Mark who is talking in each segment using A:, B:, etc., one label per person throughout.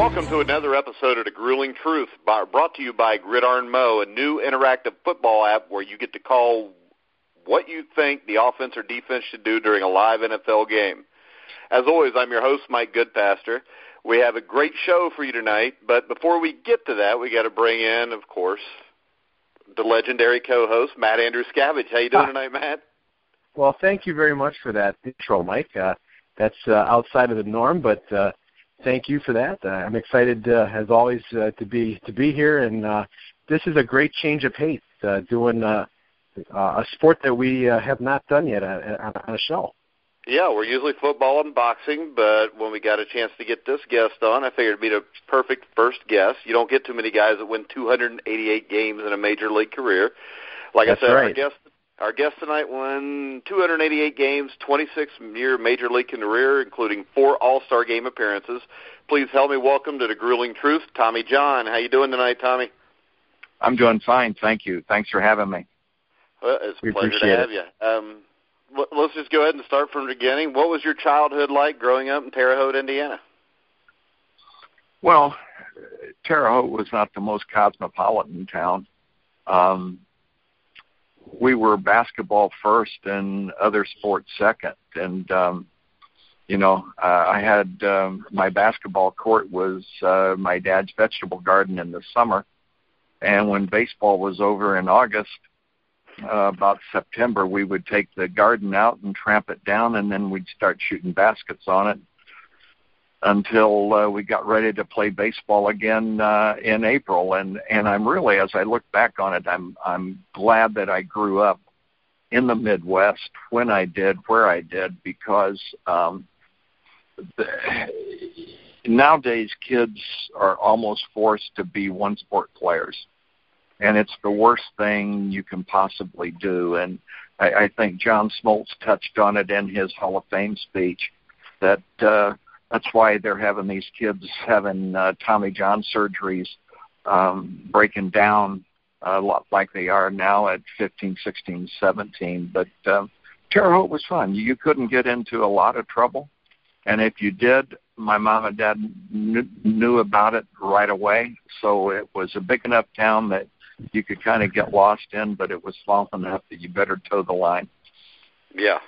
A: Welcome to another episode of The Grueling Truth, brought to you by Gridiron Mo, a new interactive football app where you get to call what you think the offense or defense should do during a live NFL game. As always, I'm your host, Mike Goodpaster. We have a great show for you tonight, but before we get to that, we got to bring in, of course, the legendary co-host, Matt Andrew Scavage. How you doing tonight, Matt?
B: Well, thank you very much for that intro, Mike. That's outside of the norm, but thank you for that. I'm excited, as always, to be here, and this is a great change of pace, doing a sport that we have not done yet on a show.
A: Yeah, we're usually football and boxing, but when we got a chance to get this guest on, I figured it'd be the perfect first guest. You don't get too many guys that win 288 games in a major league career. Like
B: That's
A: I said,
B: right.
A: Our guest tonight won 288 games, 26-year major league career, including 4 All-Star game appearances. Please help me welcome to The Grueling Truth, Tommy John. How you doing tonight, Tommy?
C: I'm doing fine, thank you. Thanks for having me.
A: Well, it's a pleasure to have you. Let's just go ahead and start from the beginning. What was your childhood like growing up in Terre Haute, Indiana?
C: Well, Terre Haute was not the most cosmopolitan town. We were basketball first and other sports second. And, I had my basketball court was my dad's vegetable garden in the summer. And when baseball was over in August, about September, we would take the garden out and tramp it down, and then we'd start shooting baskets on it until we got ready to play baseball again in April. And I'm really, as I look back on it, I'm glad that I grew up in the Midwest when I did, where I did, because nowadays kids are almost forced to be one-sport players. And it's the worst thing you can possibly do. And I think John Smoltz touched on it in his Hall of Fame speech, that that's why they're having these kids having Tommy John surgeries, breaking down a lot like they are now at 15, 16, 17. But Terre Haute was fun. You couldn't get into a lot of trouble. And if you did, my mom and dad knew about it right away. So it was a big enough town that you could kind of get lost in, but it was small enough that you better toe the line.
A: Yeah.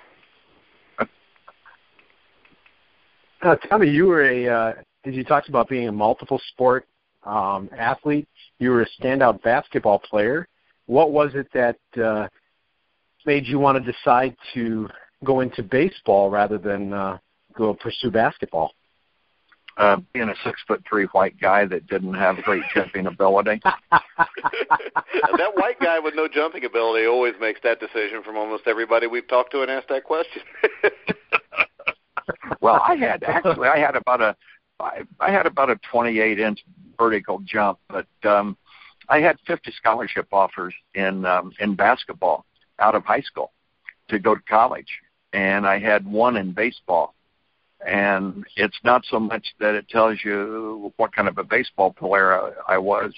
B: Tommy, you were as you talked about being a multiple sport athlete, you were a standout basketball player. What was it that made you want to decide to go into baseball rather than go pursue basketball?
C: Being a 6'3" white guy that didn't have great jumping ability.
A: That white guy with no jumping ability always makes that decision from almost everybody we've talked to and asked that question.
C: Well, I had about a 28-inch vertical jump, but I had 50 scholarship offers in basketball out of high school to go to college, and I had one in baseball. And it's not so much that it tells you what kind of a baseball player I was.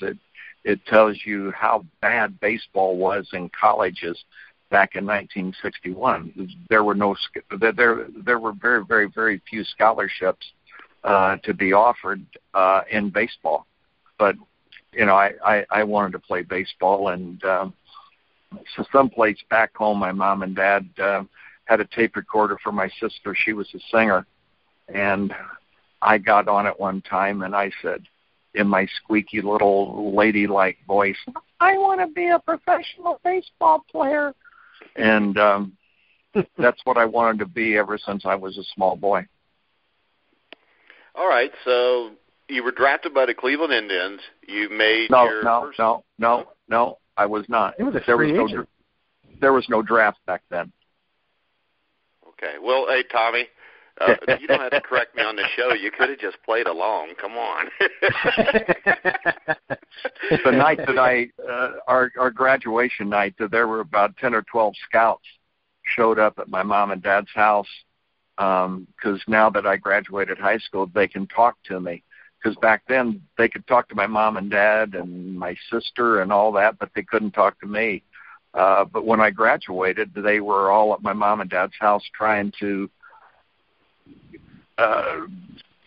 C: It tells you how bad baseball was in colleges back in 1961. There were very, very, very few scholarships to be offered in baseball. But I wanted to play baseball, and so someplace back home, my mom and dad had a tape recorder for my sister. She was a singer. And I got on it one time, and I said, in my squeaky little ladylike voice, I want to be a professional baseball player. And that's what I wanted to be ever since I was a small boy.
A: All right, so you were drafted by the Cleveland Indians. You made
C: No, I was not.
B: It was a free agent.
C: There was no draft back then.
A: Okay, well, hey, Tommy. You don't have to correct me on the show. You could have just played along. Come on.
C: The night that our graduation night, there were about 10 or 12 scouts showed up at my mom and dad's house because now that I graduated high school, they can talk to me. Because back then, they could talk to my mom and dad and my sister and all that, but they couldn't talk to me. But when I graduated, they were all at my mom and dad's house trying to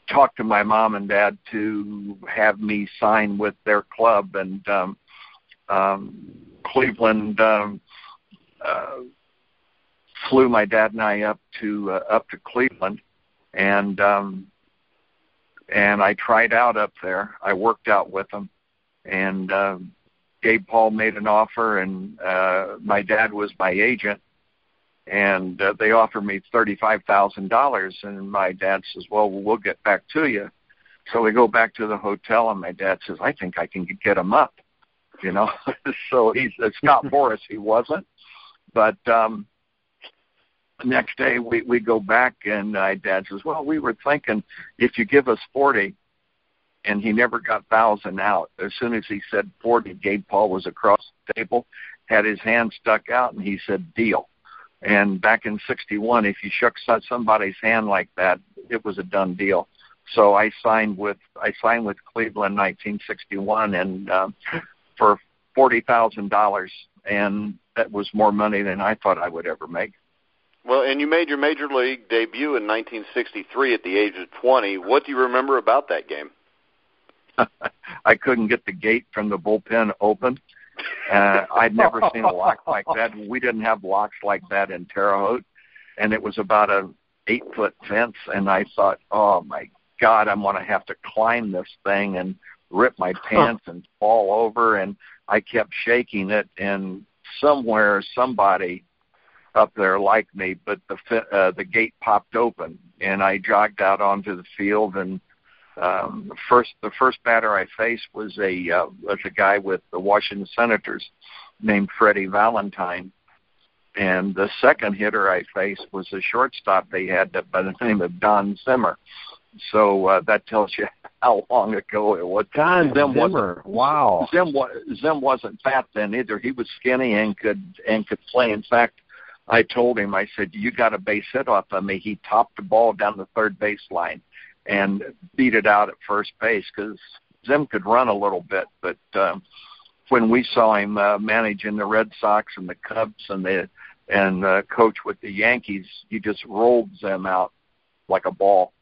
C: talked to my mom and dad to have me sign with their club, and Cleveland flew my dad and I up to Cleveland, and I tried out up there. I worked out with them, and Gabe Paul made an offer, and my dad was my agent, and they offered me $35,000, and my dad says, well, we'll get back to you. So we go back to the hotel, and my dad says, I think I can get him up, you know. So he's Scott Boras. He wasn't. But next day we go back, and my dad says, well, we were thinking if you give us 40, and he never got 1,000 out. As soon as he said 40, Gabe Paul was across the table, had his hand stuck out, and he said, deal. And back in '61, if you shook somebody's hand like that, it was a done deal. So I signed with Cleveland in 1961, and for $40,000, and that was more money than I thought I would ever make.
A: Well, and you made your major league debut in 1963 at the age of 20. What do you remember about that game?
C: I couldn't get the gate from the bullpen open. I'd never seen a lock like that. We didn't have locks like that in Terre Haute, and it was about an 8-foot fence, and I thought, oh, my God, I'm going to have to climb this thing and rip my pants and fall over, and I kept shaking it, and somewhere somebody up there liked me, but the gate popped open, and I jogged out onto the field, and the first batter I faced was a guy with the Washington Senators named Freddie Valentine, and the second hitter I faced was a shortstop they had by the name of Don Zimmer. So that tells you how long ago it was.
B: Don Zimmer, wow.
C: Zim wasn't fat then either. He was skinny and could play. In fact, I told him, I said, you got a base hit off of me. He topped the ball down the third baseline and beat it out at first base because Zim could run a little bit. But when we saw him managing the Red Sox and the Cubs and coach with the Yankees, he just rolled Zim out like a ball.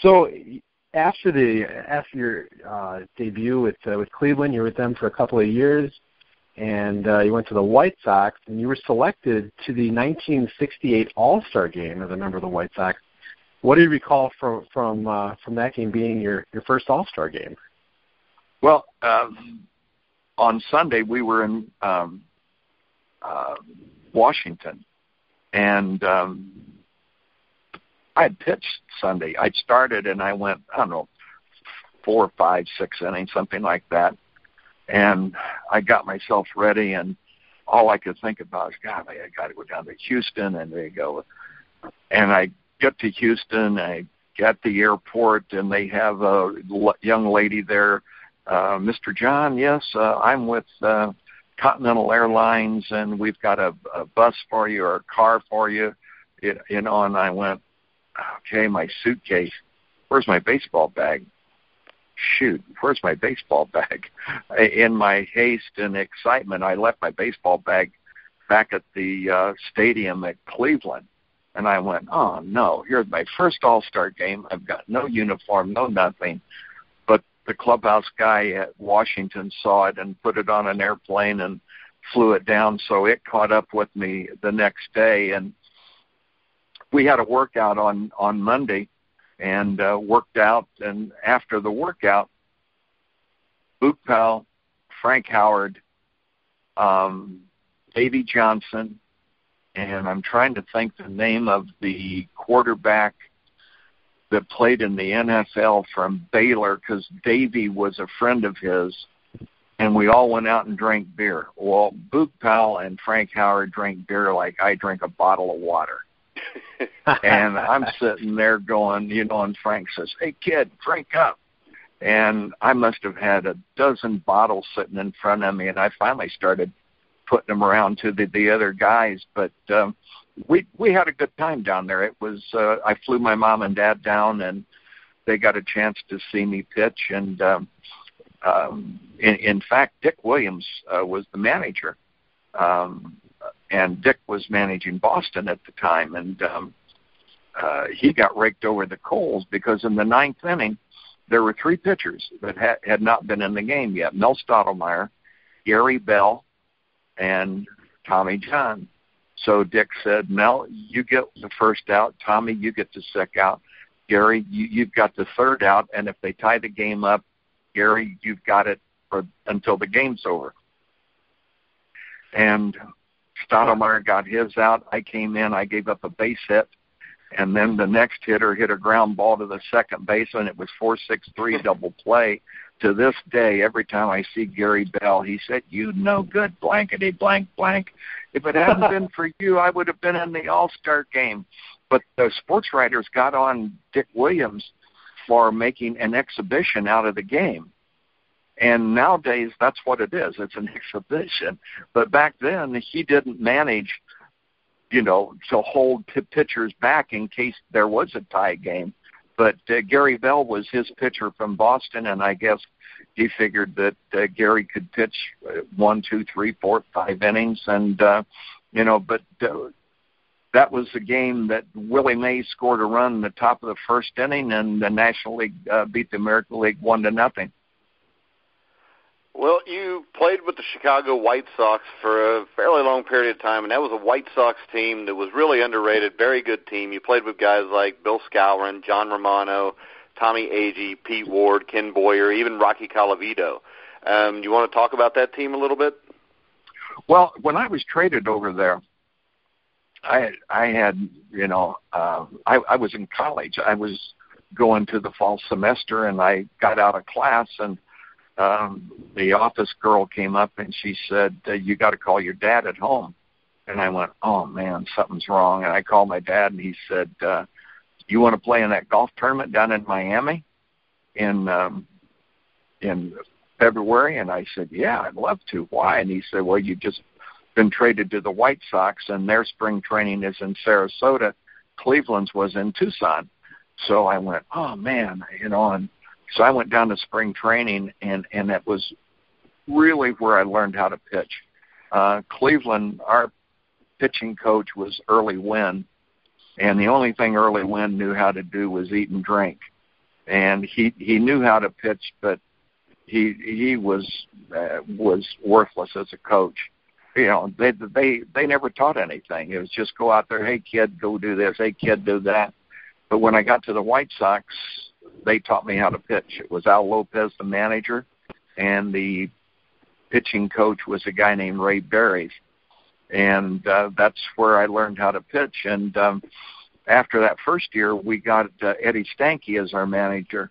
B: So after your debut with Cleveland, you were with them for a couple of years, and you went to the White Sox, and you were selected to the 1968 All-Star Game as a member of the White Sox. What do you recall from that game being your first All-Star game?
C: Well, on Sunday we were in Washington, and I had pitched Sunday. I'd started, and I went, 4, 5, 6 innings, something like that. And I got myself ready, and all I could think about is, God, I got to go down to Houston, and there you go. And I get to Houston, I get the airport, and they have a young lady there, Mr. John, yes, I'm with Continental Airlines, and we've got a bus for you or a car for you, and I went, okay, my suitcase, where's my baseball bag? Shoot, where's my baseball bag? In my haste and excitement, I left my baseball bag back at the stadium at Cleveland. And I went, oh, no, here's my first All-Star game. I've got no uniform, no nothing. But the clubhouse guy at Washington saw it and put it on an airplane and flew it down. So it caught up with me the next day. And we had a workout on Monday. And worked out, and after the workout, Boog Powell, Frank Howard, Davey Johnson, and I'm trying to think the name of the quarterback that played in the NFL from Baylor, because Davey was a friend of his, and we all went out and drank beer. Well, Boog Powell and Frank Howard drank beer like I drink a bottle of water. And I'm sitting there going, and Frank says, hey, kid, drink up. And I must have had a dozen bottles sitting in front of me, and I finally started putting them around to the other guys. But we had a good time down there. It was I flew my mom and dad down, and they got a chance to see me pitch. And in fact, Dick Williams was the manager. And Dick was managing Boston at the time, and he got raked over the coals because in the ninth inning, there were three pitchers that had not been in the game yet: Mel Stottlemyre, Gary Bell, and Tommy John. So Dick said, Mel, you get the first out. Tommy, you get the second out. Gary, you've got the third out. And if they tie the game up, Gary, you've got it until the game's over. And Stottlemyre got his out. I came in. I gave up a base hit. And then the next hitter hit a ground ball to the second baseman. It was 4-6-3 double play. To this day, every time I see Gary Bell, he said, "You no good, blankety blank blank. If it hadn't been for you, I would have been in the All-Star game." But the sports writers got on Dick Williams for making an exhibition out of the game. And nowadays, that's what it is. It's an exhibition. But back then, he didn't manage, to hold pitchers back in case there was a tie game. But Gary Bell was his pitcher from Boston, and I guess he figured that Gary could pitch 1, 2, 3, 4, 5 innings. And, that was the game that Willie Mays scored a run in the top of the first inning, and the National League beat the American League 1-0.
A: Well, you played with the Chicago White Sox for a fairly long period of time, and that was a White Sox team that was really underrated, very good team. You played with guys like Bill Skowron, John Romano, Tommy Agee, Pete Ward, Ken Boyer, even Rocky Colavito. You want to talk about that team a little bit?
C: Well, when I was traded over there, I had, I was in college. I was going to the fall semester, and I got out of class, and the office girl came up and she said, "You got to call your dad at home." And I went, "Oh man, something's wrong." And I called my dad, and he said, "You want to play in that golf tournament down in Miami in February?" And I said, "Yeah, I'd love to." "Why?" And he said, "Well, you've just been traded to the White Sox, and their spring training is in Sarasota. Cleveland's was in Tucson." So I went, "Oh man," and so I went down to spring training, and that was really where I learned how to pitch. Cleveland, our pitching coach was Early Wynn, and the only thing Early Wynn knew how to do was eat and drink. And he knew how to pitch, but he was worthless as a coach. They never taught anything. It was just go out there, "Hey kid, go do this. Hey kid, do that." But when I got to the White Sox, they taught me how to pitch. It was Al Lopez, the manager, and the pitching coach was a guy named Ray Berries. And that's where I learned how to pitch. And after that first year, we got Eddie Stanky as our manager.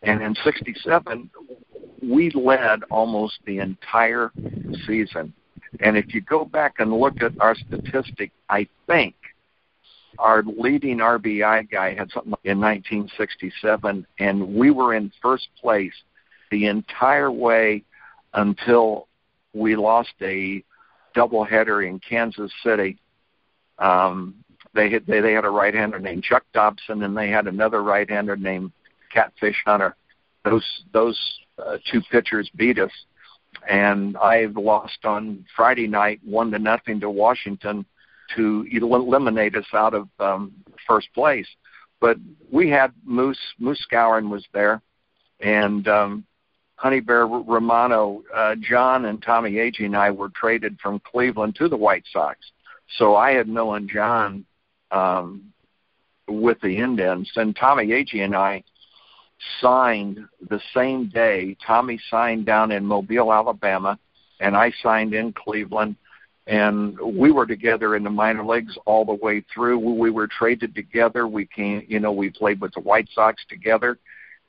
C: And in '67, we led almost the entire season. And if you go back and look at our statistic, I think our leading RBI guy had something in 1967, and we were in first place the entire way until we lost a doubleheader in Kansas City. They had a right-hander named Chuck Dobson, and they had another right-hander named Catfish Hunter. Those two pitchers beat us, and I lost on Friday night 1-0 to Washington to eliminate us out of first place. But we had Moose Skowron was there, and Honey Bear Romano, John and Tommy Agee and I were traded from Cleveland to the White Sox. So I had known John with the Indians, and Tommy Agee and I signed the same day. Tommy signed down in Mobile, Alabama, and I signed in Cleveland. And we were together in the minor leagues all the way through. We were traded together. We played with the White Sox together.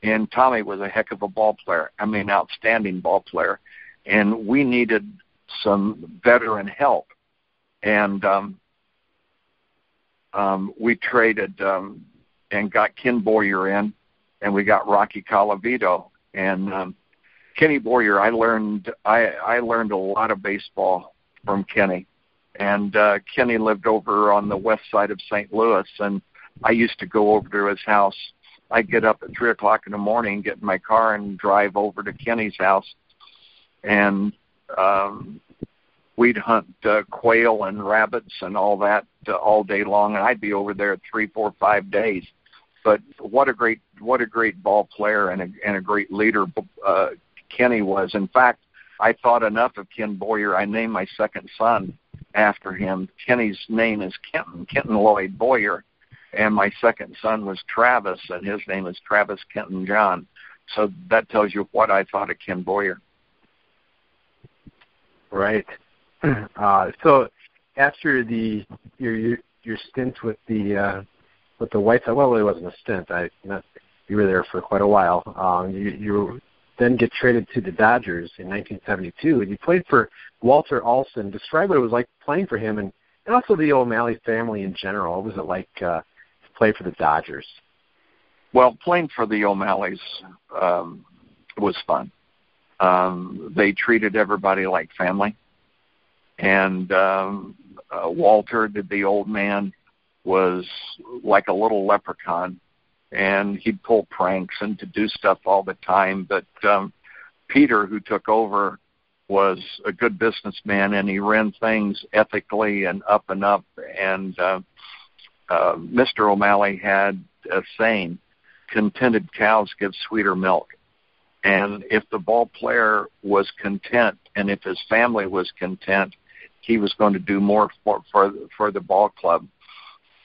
C: And Tommy was a heck of a ball player. I mean, outstanding ball player. And we needed some veteran help. And we traded and got Ken Boyer in, and we got Rocky Colavito. And Kenny Boyer, I learned a lot of baseball from Kenny. And Kenny lived over on the west side of St. Louis, and I used to go over to his house. I'd get up at 3 o'clock in the morning, get in my car, and drive over to Kenny's house. And we'd hunt quail and rabbits and all that all day long, and I'd be over there 3, 4, 5 days. But what a great ball player and a great leader Kenny was. In fact, I thought enough of Ken Boyer. I named my second son after him. Kenny's name is Kenton Lloyd Boyer, and my second son was Travis, and his name is Travis Kenton John. So that tells you what I thought of Ken Boyer.
B: Right. So after your stint with the White Sox, well, it wasn't a stint. You were there for quite a while. You then get traded to the Dodgers in 1972, and you played for Walter Alston. Describe what it was like playing for him, and also the O'Malley family in general. What was it like to play for the Dodgers?
C: Well, playing for the O'Malleys was fun. They treated everybody like family. And Walter, the old man, was like a little leprechaun, and he'd pull pranks and to do stuff all the time. But Peter, who took over, was a good businessman, and he ran things ethically and up. And Mr. O'Malley had a saying, contented cows give sweeter milk. And if the ball player was content and if his family was content, he was going to do more for the ball club.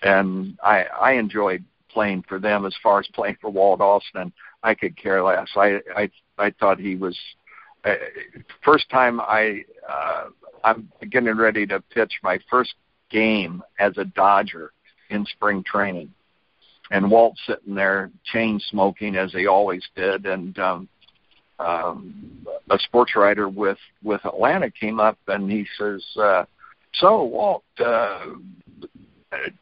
C: And I enjoyed playing for them. As far as playing for Walt Alston, I could care less. I thought he was first time I'm getting ready to pitch my first game as a Dodger in spring training, and Walt's sitting there chain smoking as he always did, and a sports writer with Atlanta came up and he says, so Walt,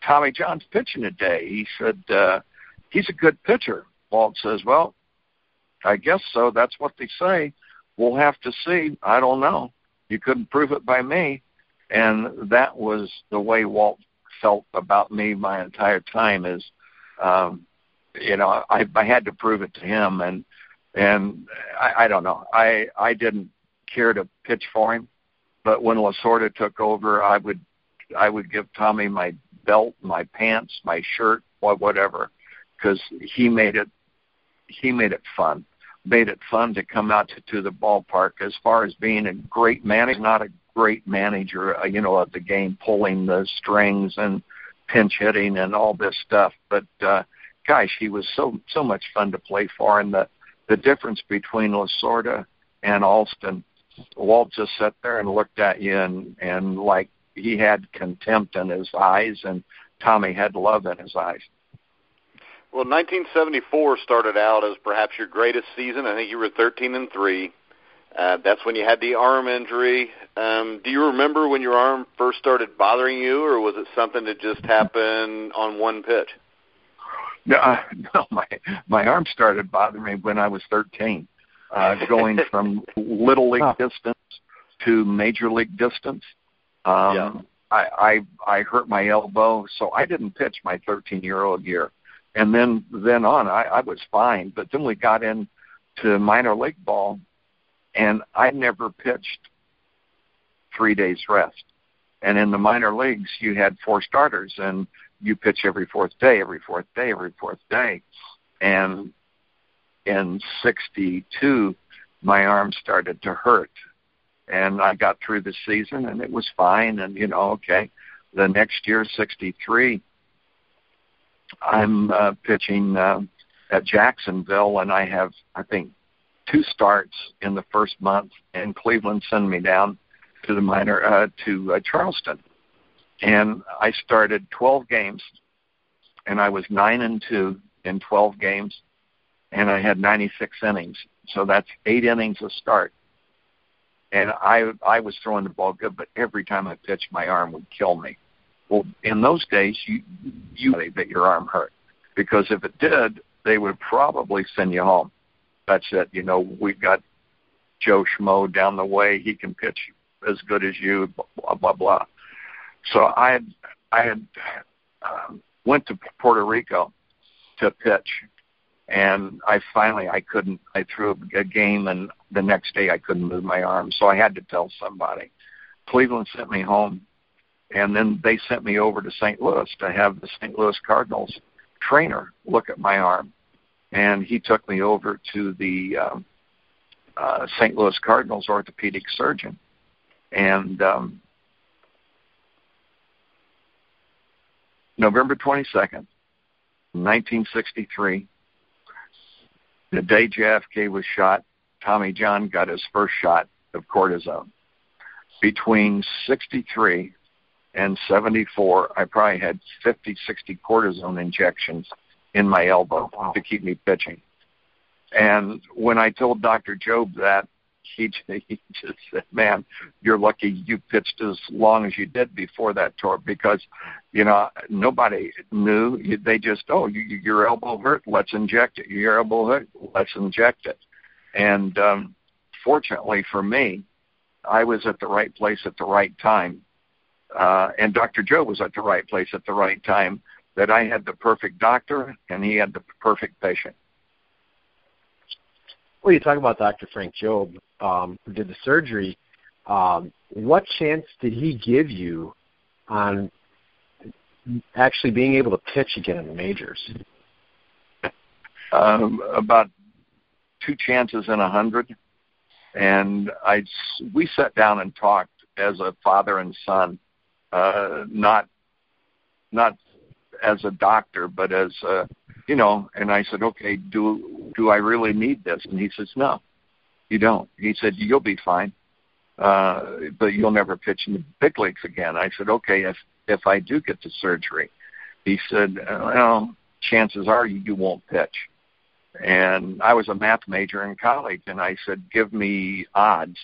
C: Tommy John's pitching today. He said, he's a good pitcher. Walt says, well, I guess so. That's what they say. We'll have to see. I don't know. You couldn't prove it by me. And that was the way Walt felt about me my entire time is, I had to prove it to him. And I don't know. I didn't care to pitch for him, but when Lasorda took over, I would give Tommy my belt, my pants, my shirt, whatever, because he made it fun. Made it fun to come out to the ballpark. As far as being a great manager, not a great manager, of the game, pulling the strings and pinch hitting and all this stuff. But gosh, he was so much fun to play for. And the difference between Lasorda and Alston, Walt just sat there and looked at you and like he had contempt in his eyes, and Tommy had love in his eyes.
A: Well, 1974 started out as perhaps your greatest season. I think you were 13-3. That's when you had the arm injury. Do you remember when your arm first started bothering you, or was it something that just happened on one pitch?
C: No, my arm started bothering me when I was 13, going from little league distance to major league distance. I hurt my elbow, so I didn't pitch my 13-year-old year. And then on, I was fine. But then we got into minor league ball, and I never pitched 3 days rest. And in the minor leagues, you had 4 starters, and you pitch every fourth day. And in 62, my arm started to hurt. And I got through the season, and it was fine. And, okay. The next year, 63, I'm pitching at Jacksonville, and I have, I think, 2 starts in the first month, and Cleveland sent me down to the to Charleston. And I started 12 games, and I was 9-2 in 12 games, and I had 96 innings. So that's 8 innings a start. And I was throwing the ball good, but every time I pitched, my arm would kill me. Well, in those days, you that your arm hurt, because if it did, they would probably send you home. That's it. We've got Joe Schmo down the way. He can pitch as good as you, blah, blah, blah. So I had went to Puerto Rico to pitch, and I threw a game, and the next day I couldn't move my arm, so I had to tell somebody. Cleveland sent me home, and then they sent me over to St. Louis to have the St. Louis Cardinals trainer look at my arm. And he took me over to the St. Louis Cardinals orthopedic surgeon. And November 22nd, 1963, the day JFK was shot, Tommy John got his first shot of cortisone. Between 63 and 74, I probably had 50, 60 cortisone injections in my elbow to keep me pitching. And when I told Dr. Job that, he just said, man, you're lucky you pitched as long as you did before that tour, because, you know, nobody knew. They just, your elbow hurt, let's inject it. Your elbow hurt, let's inject it. And fortunately for me, I was at the right place at the right time. And Dr. Joe was at the right place at the right time, that I had the perfect doctor and he had the perfect patient.
B: Well, you talk about Dr. Frank Job, who did the surgery. What chance did he give you on actually being able to pitch again in the majors?
C: About 2 chances in 100. And we sat down and talked as a father and son, not as a doctor, but as you know. And I said, okay, do I really need this? And he says, no, you don't. He said, you'll be fine, but you'll never pitch in the big leagues again. I said, okay, if I do get the surgery. He said, well, chances are you won't pitch. And I was a math major in college, and I said, give me odds.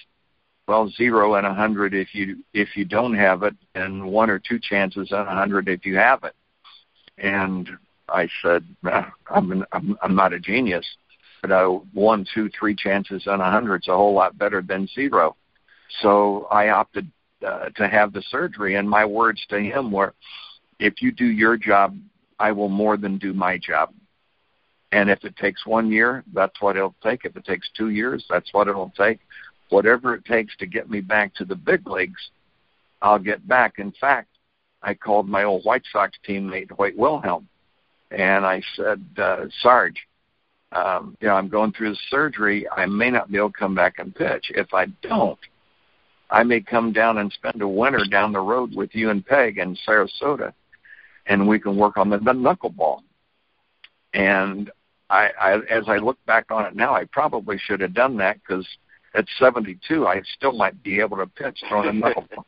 C: Well, 0 in 100 if you don't have it, and 1 or 2 chances in 100 if you have it. And I said, I'm not a genius, but 1, 2, 3 chances in 100 is a whole lot better than 0. So I opted to have the surgery, and my words to him were, if you do your job, I will more than do my job. And if it takes 1 year, that's what it'll take. If it takes 2 years, that's what it'll take. Whatever it takes to get me back to the big leagues, I'll get back. In fact, I called my old White Sox teammate, Hoyt Wilhelm, and I said, Sarge, I'm going through the surgery. I may not be able to come back and pitch. If I don't, I may come down and spend a winter down the road with you and Peg in Sarasota, and we can work on the knuckleball. And as I look back on it now, I probably should have done that, because at 72, I still might be able to pitch throwing a knuckleball.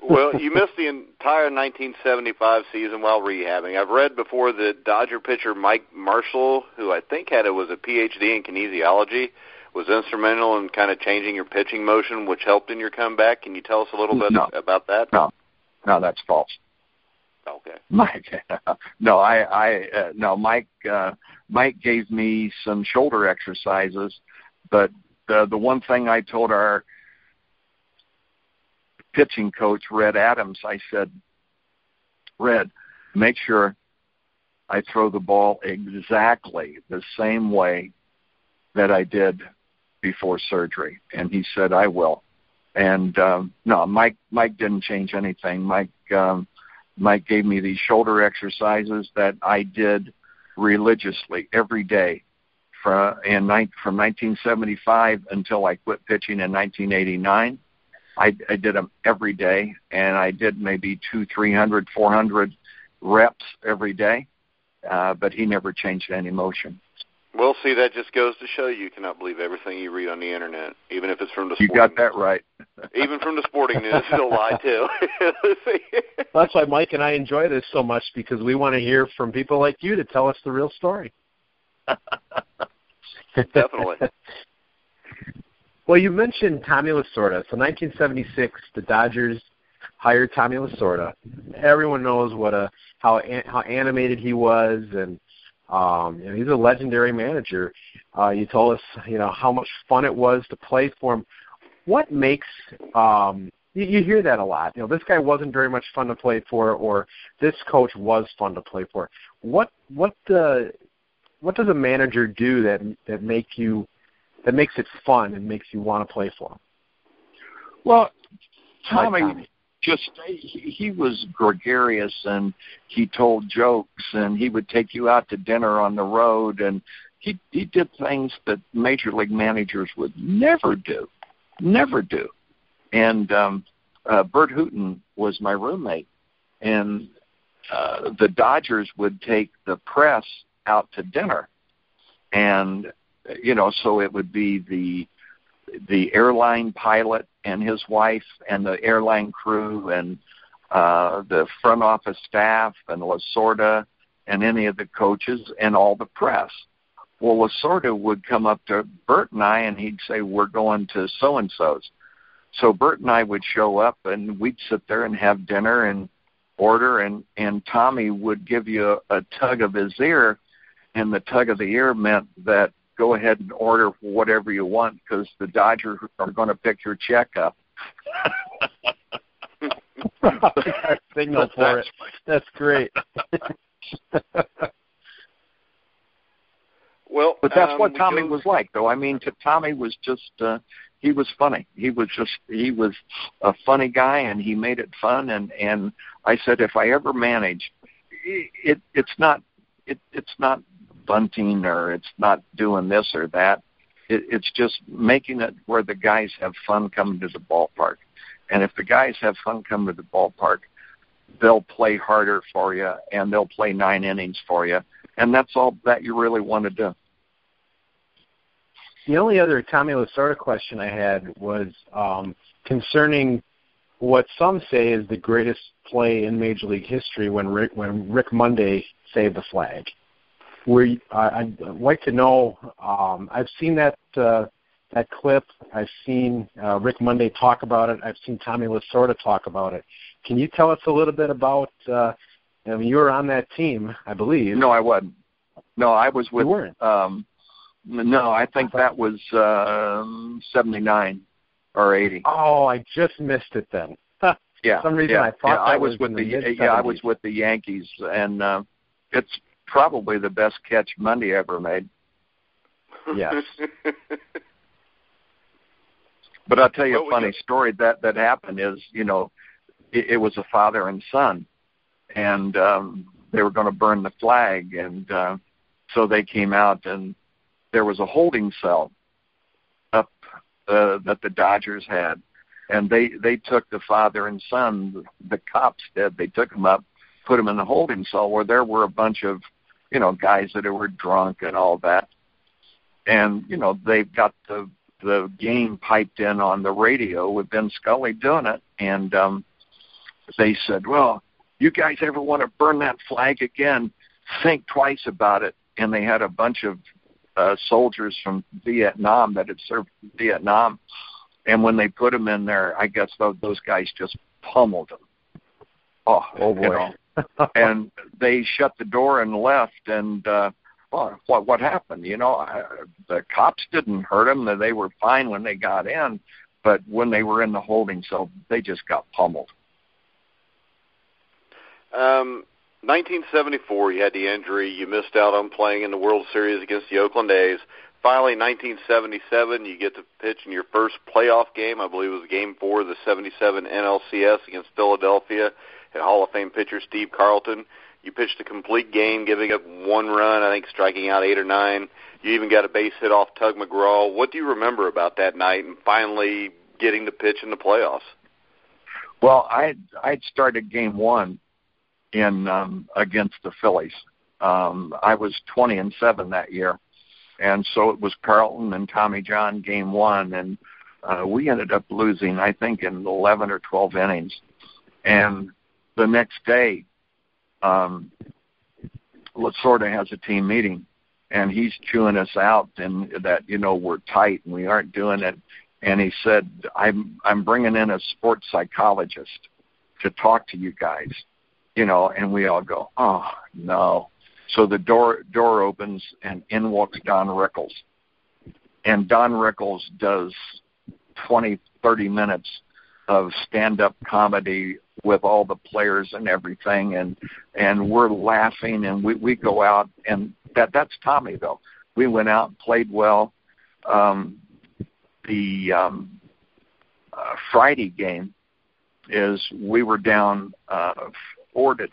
A: Well, you missed the entire 1975 season while rehabbing. I've read before that Dodger pitcher Mike Marshall, who I think was a PhD in kinesiology, was instrumental in kind of changing your pitching motion, which helped in your comeback. Can you tell us a little bit about that?
C: No, that's false.
A: Okay.
C: Mike, Mike gave me some shoulder exercises, but the one thing I told our pitching coach, Red Adams, I said, Red, make sure I throw the ball exactly the same way that I did before surgery. And he said, I will. And Mike didn't change anything. Mike gave me these shoulder exercises that I did religiously every day from 1975 until I quit pitching in 1989. I did them every day, and I did maybe 200, 300, 400 reps every day, but he never changed any motion.
A: Well, see, that just goes to show you cannot believe everything you read on the Internet, even if it's from the sporting
C: You got that right.
A: Even from the sporting news, they'll lie, too.
B: That's why Mike and I enjoy this so much, because we want to hear from people like you to tell us the real story.
A: Definitely.
B: Well, you mentioned Tommy Lasorda. So 1976, the Dodgers hired Tommy Lasorda. Everyone knows how animated he was, and he's a legendary manager. You told us, how much fun it was to play for him. What makes you hear that a lot? This guy wasn't very much fun to play for, or this coach was fun to play for. What does a manager do that makes it fun and makes you want to play for him?
C: Well, Tommy. He was gregarious, and he told jokes, and he would take you out to dinner on the road, and he did things that major league managers would never do. And Bert Hooton was my roommate, and the Dodgers would take the press out to dinner, and so it would be the airline pilot and his wife and the airline crew and the front office staff and Lasorda and any of the coaches and all the press. Well, Lasorda would come up to Bert and I, and he'd say, "We're going to so-and-so's." So Bert and I would show up, and we'd sit there and have dinner and order, and Tommy would give you a tug of his ear, and the tug of the ear meant that go ahead and order whatever you want because the Dodgers are going to pick your check up.
B: Signal for it. That's great.
A: Well,
C: but that's what Tommy was like, though. I mean, Tommy was just he was funny. He was a funny guy, and he made it fun. And I said, if I ever manage, it's not bunting or it's not doing this or that. It's just making it where the guys have fun coming to the ballpark. And if the guys have fun coming to the ballpark, they'll play harder for you, and they'll play 9 innings for you. And that's all that you really want to do.
B: The only other Tommy Lasorda question I had was concerning what some say is the greatest play in Major League history when Rick Monday saved the flag. I'd like to know, I've seen that clip. I've seen Rick Monday talk about it. I've seen Tommy Lasorda talk about it. Can you tell us a little bit about, you were on that team, I believe.
C: No, I wasn't. No, I was with.
B: You weren't?
C: No, I think that was 79 or 80.
B: Oh, I just missed it then.
C: Yeah.
B: For some reason I thought
C: I was with I was with the Yankees, and it's probably the best catch Monday ever made.
B: Yes.
C: But I'll tell you a funny story that happened is, it was a father and son, and they were going to burn the flag, and so they came out, and there was a holding cell up that the Dodgers had, and they took the father and son, the cops did, they took them up, put them in the holding cell where there were a bunch of, guys that were drunk and all that. And, they've got the game piped in on the radio with Ben Scully doing it. And they said, well, you guys ever want to burn that flag again? Think twice about it. And they had a bunch of soldiers from Vietnam that had served Vietnam. And when they put them in there, I guess those guys just pummeled them. Oh boy. And they shut the door and left, and what happened? The cops didn't hurt them. They were fine when they got in, but when they were in the holding cell, they just got pummeled.
A: 1974, you had the injury. You missed out on playing in the World Series against the Oakland A's. Finally, 1977, you get to pitch in your first playoff game. I believe it was Game 4 of the 77 NLCS against Philadelphia at Hall of Fame pitcher Steve Carlton. You pitched a complete game, giving up 1 run, I think striking out 8 or 9. You even got a base hit off Tug McGraw. What do you remember about that night and finally getting to pitch in the playoffs?
C: Well, I'd started Game 1 in against the Phillies. I was 20-7 that year. And so it was Carlton and Tommy John Game 1, and we ended up losing, I think, in 11 or 12 innings. And the next day, Lasorda has a team meeting, and he's chewing us out, and that we're tight and we aren't doing it. And he said, "I'm bringing in a sports psychologist to talk to you guys," and we all go, "Oh no." So the door opens, and in walks Don Rickles. And Don Rickles does 20, 30 minutes of stand-up comedy with all the players and everything, and we're laughing, and we go out, and that's Tommy, though. We went out and played well. The Friday game is we were down 4-2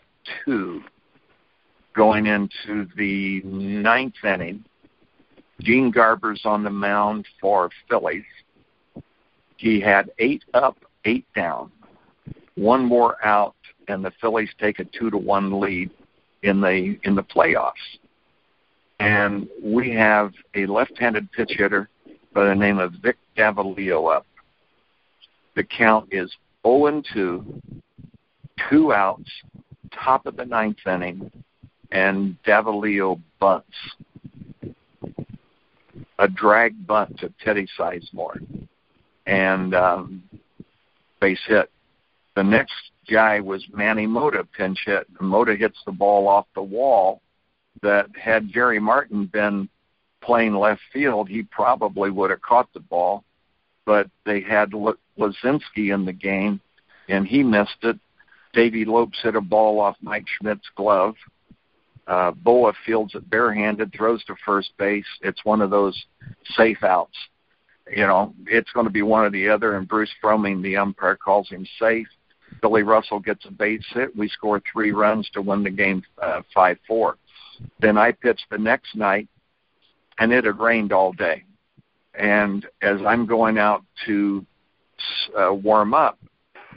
C: going into the ninth inning. Gene Garber's on the mound for Phillies. He had 8 up, 8 down. One more out, and the Phillies take a 2-1 lead in the playoffs. And we have a left-handed pitch hitter by the name of Vic Davalillo up. The count is 0-2, 2 outs, top of the ninth inning, and Davalillo bunts. A drag bunt to Teddy Sizemore. And base hit. The next guy was Manny Mota, pinch hit. Mota hits the ball off the wall that had Jerry Martin been playing left field, he probably would have caught the ball. But they had Lazinski in the game, and he missed it. Davey Lopes hit a ball off Mike Schmidt's glove. Boa fields it barehanded, throws to first base. It's one of those safe outs. You know, it's going to be one or the other, and Bruce Fromming, the umpire, calls him safe. Billy Russell gets a base hit. We score 3 runs to win the game 5-4. Then I pitched the next night, and it had rained all day. And as I'm going out to warm up,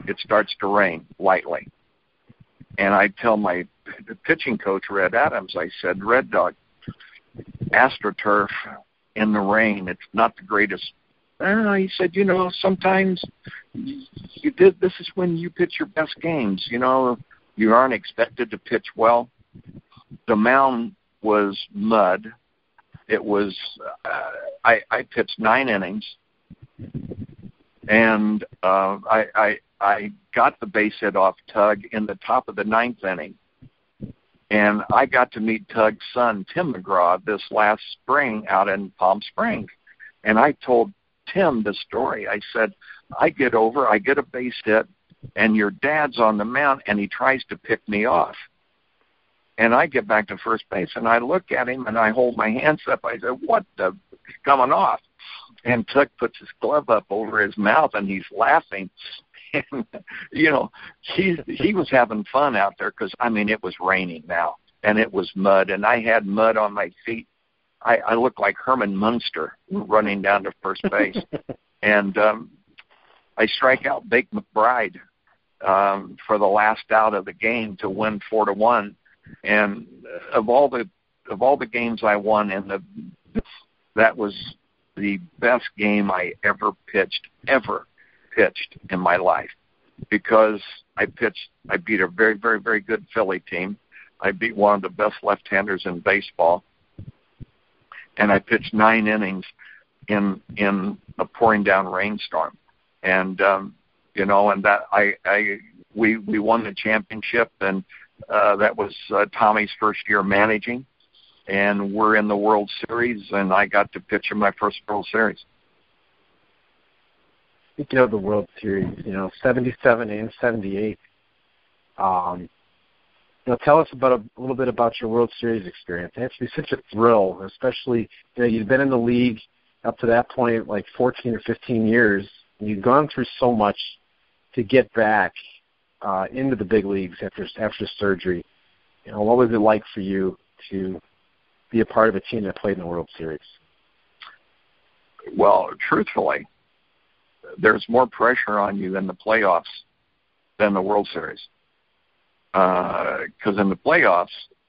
C: it starts to rain lightly. And I tell my pitching coach, Red Adams, I said, Red Dog, AstroTurf in the rain, it's not the greatest. He said, you know, sometimes this is when you pitch your best games. You know, you aren't expected to pitch well. The mound was mud. It was, I pitched 9 innings, and I got the base hit off Tug in the top of the 9th inning. And I got to meet Tug's son, Tim McGraw, this last spring out in Palm Springs. And I told Tim the story. I said, I get over, I get a base hit, and your dad's on the mound, and he tries to pick me off. And I get back to first base, and I look at him, and I hold my hands up. I said, what the coming off? And Tug puts his glove up over his mouth, and he's laughing. And, you know, he was having fun out there because, I mean, it was raining now, and it was mud, and I had mud on my feet. I looked like Herman Munster running down to first base. And I strike out Bake McBride for the last out of the game to win 4-1. And of all the games I won, that was the best game I ever pitched in my life, because I beat a very, very, very good Philly team. I beat one of the best left-handers in baseball, and I pitched 9 innings in a pouring down rainstorm. And you know, and that we won the championship, and that was Tommy's first year managing, and we're in the World Series, and I got to pitch in my first World Series.
B: Speaking of the World Series, you know, 77 and 78. You know, tell us about a little bit about your World Series experience. It has to be such a thrill, especially, you know, you've been in the league up to that point like 14 or 15 years. And you've gone through so much to get back into the big leagues after surgery. You know, what was it like for you to be a part of a team that played in the World Series?
C: Well, truthfully, there's more pressure on you in the playoffs than the World Series. Because in the playoffs,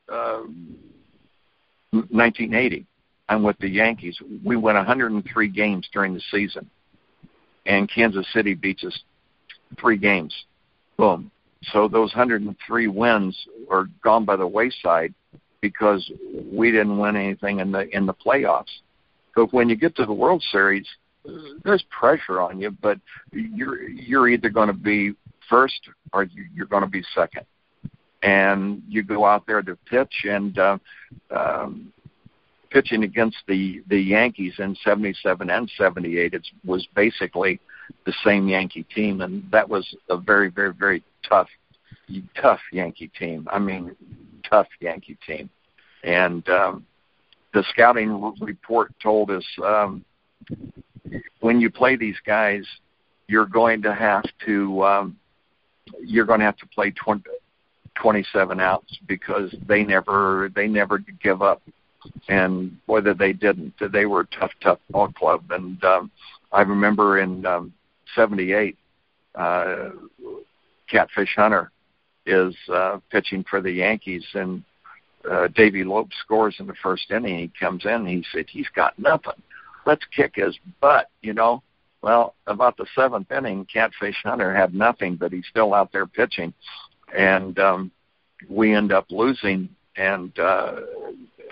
C: 1980, I'm with the Yankees. We won 103 games during the season, and Kansas City beats us 3 games. Boom. So those 103 wins are gone by the wayside because we didn't win anything in the playoffs. But when you get to the World Series, there's pressure on you, but you're either going to be first or you're going to be second. And you go out there to pitch, and pitching against the Yankees in 77 and 78, it was basically the same Yankee team, and that was a very, very, very tough Yankee team. I mean, tough Yankee team. And the scouting report told us when you play these guys, you're going to have to play 27 outs because they never give up. And whether they didn't, they were a tough ball club. And I remember in '78, Catfish Hunter is pitching for the Yankees, and Davey Lope scores in the first inning. He comes in, and he said, "He's got nothing. Let's kick his butt," Well, about the seventh inning, Catfish Hunter had nothing, but he's still out there pitching. And we end up losing, and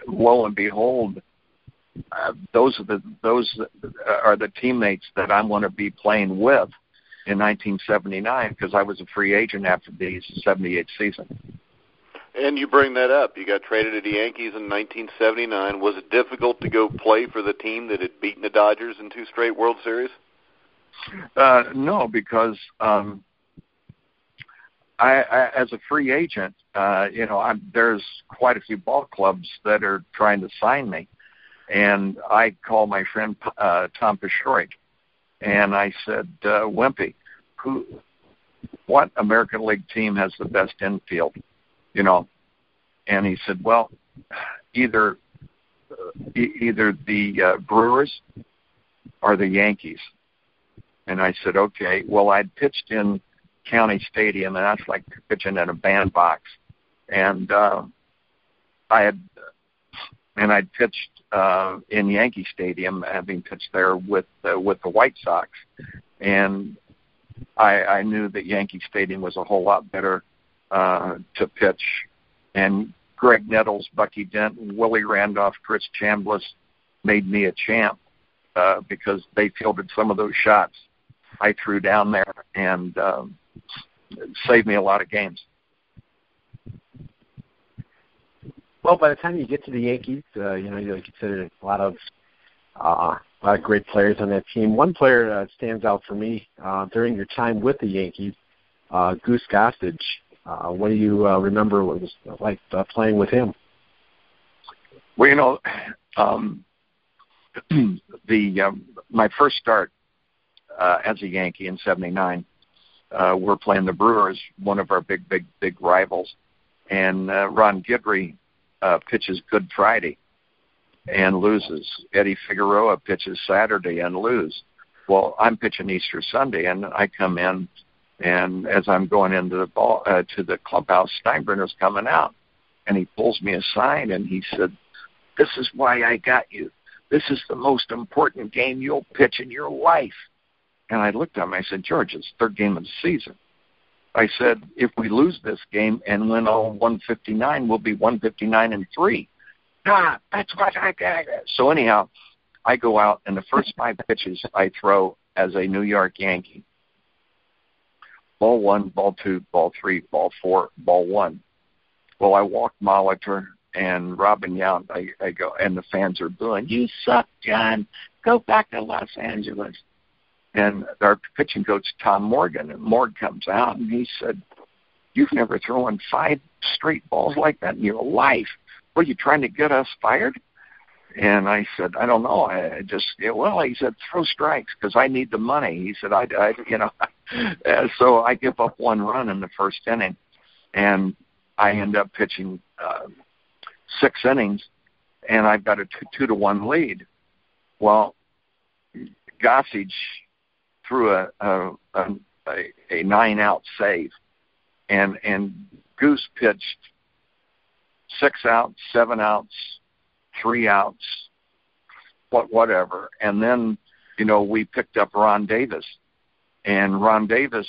C: lo and behold, those are the teammates that I want to be playing with in 1979, because I was a free agent after the '78 season.
A: And you bring that up. You got traded to the Yankees in 1979. Was it difficult to go play for the team that had beaten the Dodgers in 2 straight World Series?
C: No, because I as a free agent, there's quite a few ball clubs that are trying to sign me. And I called my friend Tom Paciorek, and I said, Wimpy, what American League team has the best infield? And he said, well, either the Brewers or the Yankees. And I said, okay. Well, I'd pitched in County Stadium, and that's like pitching in a bandbox. And I'd pitched in Yankee Stadium, having pitched there with the White Sox, and I knew that Yankee Stadium was a whole lot better to pitch. And Greg Nettles, Bucky Dent, Willie Randolph, Chris Chambliss made me a champ because they fielded some of those shots I threw down there, and saved me a lot of games.
B: Well, by the time you get to the Yankees, you consider a lot of great players on that team. One player stands out for me during your time with the Yankees, Goose Gossage. What do you remember what it was like playing with him?
C: Well, my first start as a Yankee in '79, we're playing the Brewers, one of our big rivals, and Ron Guidry pitches Good Friday and loses. Eddie Figueroa pitches Saturday and lose. Well, I'm pitching Easter Sunday, and I come in, and as I'm going into the to the clubhouse, Steinbrenner's coming out, and he pulls me aside, and he said, "This is why I got you. This is the most important game you'll pitch in your life." And I looked at him, I said, "George, it's the 3rd game of the season." I said, "If we lose this game and win all 159, we'll be 159-3. That's what I got. So anyhow, I go out, and the first 5 pitches I throw as a New York Yankee. Ball 1, ball 2, ball 3, ball 4, ball 1. Well, I walk Molitor and Robin Yount. I go, and the fans are booing, "You suck, John. Go back to Los Angeles." And our pitching coach, Tom Morgan, and Morg comes out, and he said, "You've never thrown 5 straight balls like that in your life. Were you trying to get us fired?" And I said, "I don't know. I just, he said, "Throw strikes because I need the money." He said, So I give up 1 run in the first inning, and I end up pitching 6 innings, and I've got a 2-1 lead. Well, Gossage threw a 9-out save, and Goose pitched 6 outs, 7 outs, 3 outs, whatever. And then, we picked up Ron Davis, and Ron Davis